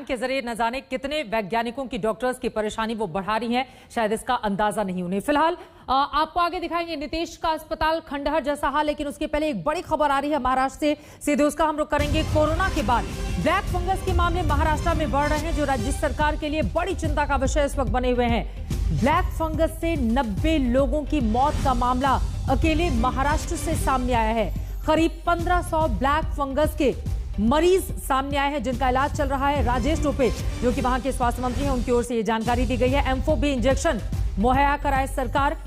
बयान के जरिए न जाने कितने वैज्ञानिकों की, डॉक्टर्स की परेशानी वो बढ़ा रही हैं, शायद इसका अंदाजा नहीं उन्हें। फिलहाल आपको आगे दिखाएंगे नीतीश का अस्पताल खंडहर जैसा हाल, लेकिन उसके पहले एक बड़ी खबर आ रही है महाराष्ट्र से, सीधे उसका हम रुख करेंगे। कोरोना के बाद ब्लैक फंगस के मामले महाराष्ट्र में बढ़ रहे हैं, जो राज्य सरकार के लिए बड़ी चिंता का विषय इस वक्त बने हुए हैं। ब्लैक फंगस से 90 लोगों की मौत का मामला अकेले महाराष्ट्र से सामने आया है। करीब 1500 ब्लैक फंगस के मरीज सामने आए हैं जिनका इलाज चल रहा है। राजेश टोपे जो कि वहां के स्वास्थ्य मंत्री हैं, उनकी ओर से ये जानकारी दी गई है। एम्फो-बी इंजेक्शन मुहैया कराए सरकार।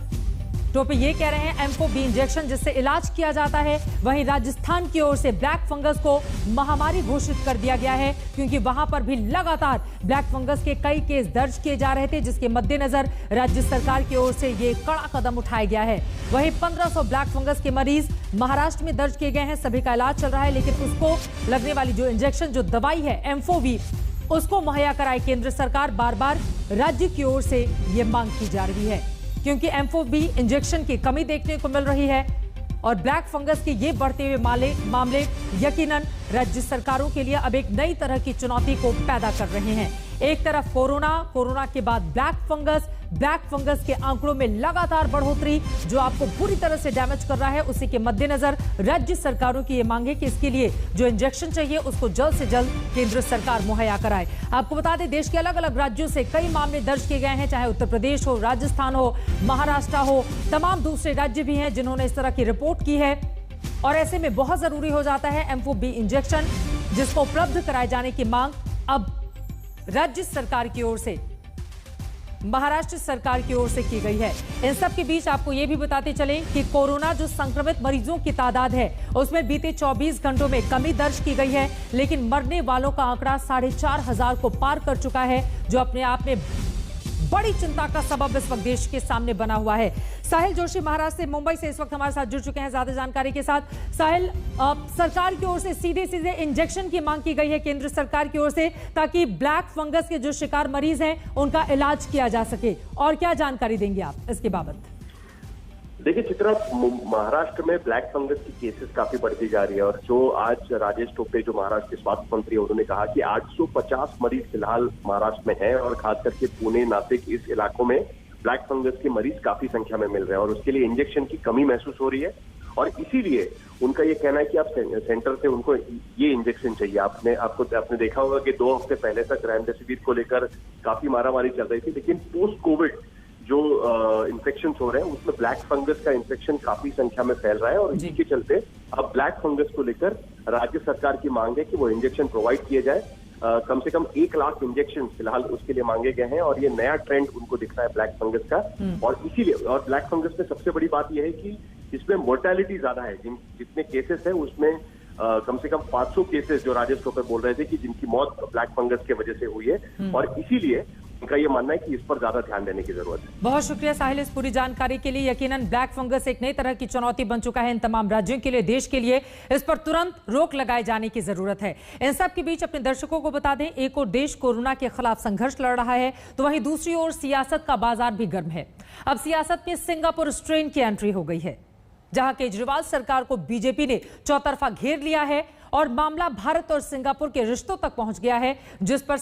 टोपे ये कह रहे हैं एम्फो-बी इंजेक्शन जिससे इलाज किया जाता है। वहीं राजस्थान की ओर से ब्लैक फंगस को महामारी घोषित कर दिया गया है, क्योंकि वहां पर भी लगातार ब्लैक फंगस के कई केस दर्ज किए जा रहे थे, जिसके मद्देनजर राज्य सरकार की ओर से ये कड़ा कदम उठाया गया है। वहीं 1500 ब्लैक फंगस के मरीज महाराष्ट्र में दर्ज किए गए हैं, सभी का इलाज चल रहा है, लेकिन उसको लगने वाली जो इंजेक्शन, जो दवाई है एम्फो-बी, उसको मुहैया कराए केंद्र सरकार। बार बार राज्य की ओर से ये मांग की जा रही है, क्योंकि एम्फो-बी इंजेक्शन की कमी देखने को मिल रही है और ब्लैक फंगस के ये बढ़ते हुए मामले यकीनन राज्य सरकारों के लिए अब एक नई तरह की चुनौती को पैदा कर रहे हैं। एक तरफ कोरोना के बाद ब्लैक फंगस के आंकड़ों में लगातार बढ़ोतरी जो आपको पूरी तरह से डैमेज कर रहा है। उसी के मद्देनजर राज्य सरकारों की ये मांग है कि इसके लिए जो इंजेक्शन चाहिए उसको जल्द से जल्द केंद्र सरकार मुहैया कराए। आपको बता दें, देश के अलग अलग राज्यों से कई मामले दर्ज किए गए हैं, चाहे उत्तर प्रदेश हो, राजस्थान हो, महाराष्ट्र हो, तमाम दूसरे राज्य भी हैं जिन्होंने इस तरह की रिपोर्ट की है। और ऐसे में बहुत जरूरी हो जाता है एम्फो-बी इंजेक्शन, जिसको उपलब्ध कराए जाने की मांग अब राज्य सरकार की ओर से, महाराष्ट्र सरकार की ओर से की गई है। इन सब के बीच आपको यह भी बताते चलें कि कोरोना जो संक्रमित मरीजों की तादाद है उसमें बीते 24 घंटों में कमी दर्ज की गई है, लेकिन मरने वालों का आंकड़ा 4500 को पार कर चुका है, जो अपने आप में बड़ी चिंता का सबब इस वक्त देश के सामने बना हुआ है। साहिल जोशी महाराष्ट्र से, मुंबई से इस वक्त हमारे साथ जुड़ चुके हैं ज्यादा जानकारी के साथ। साहिल, सरकार की ओर से सीधे इंजेक्शन की मांग की गई है केंद्र सरकार की ओर से, ताकि ब्लैक फंगस के जो शिकार मरीज हैं उनका इलाज किया जा सके, और क्या जानकारी देंगे आप इसके बाबत? देखिए चित्रा, महाराष्ट्र में ब्लैक फंगस की केसेस काफी बढ़ती जा रही है और जो आज राजेश टोपे जो महाराष्ट्र के स्वास्थ्य मंत्री, उन्होंने कहा कि 850 मरीज फिलहाल महाराष्ट्र में हैं और खास करके पुणे, नासिक, इस इलाकों में ब्लैक फंगस के मरीज काफी संख्या में मिल रहे हैं और उसके लिए इंजेक्शन की कमी महसूस हो रही है। और इसीलिए उनका ये कहना है कि आप सेंटर से उनको ये इंजेक्शन चाहिए। आपने देखा होगा कि 2 हफ्ते पहले तक रेमडेसिविर को लेकर काफी मारामारी चल रही थी, लेकिन पोस्ट कोविड जो इन्फेक्शन हो रहे हैं उसमें ब्लैक फंगस का इन्फेक्शन काफी संख्या में फैल रहा है और इसी के चलते अब ब्लैक फंगस को लेकर राज्य सरकार की मांग है कि वो इंजेक्शन प्रोवाइड किए जाए। कम से कम 1 लाख इंजेक्शन फिलहाल उसके लिए मांगे गए हैं और ये नया ट्रेंड उनको दिख रहा है ब्लैक फंगस का। और इसीलिए, और ब्लैक फंगस में सबसे बड़ी बात यह है कि इसमें मोर्टेलिटी ज्यादा है। जितने केसेस है उसमें कम से कम 500 केसेस जो राजेश टोपे बोल रहे थे कि जिनकी मौत ब्लैक फंगस की वजह से हुई है और इसीलिए उनका ये मानना है कि इस पर ज्यादा ध्यान देने की जरूरत है। बहुत शुक्रिया साहिल इस पूरी जानकारी के लिए। यकीनन ब्लैक फंगस एक नई तरह की चुनौती बन चुका है इन तमाम राज्यों के लिए, देश के लिए। इस पर तुरंत रोक लगाए जाने की जरूरत है। इन सब के बीच अपने दर्शकों को बता दें, एक और देश कोरोना के खिलाफ संघर्ष लड़ रहा है, तो वहीं दूसरी ओर सियासत का बाजार भी गर्म है। अब सियासत में सिंगापुर स्ट्रेन की एंट्री हो गई है, जहां केजरीवाल सरकार को बीजेपी ने चौतरफा घेर लिया है और मामला भारत और सिंगापुर के रिश्तों तक पहुंच गया है, जिस पर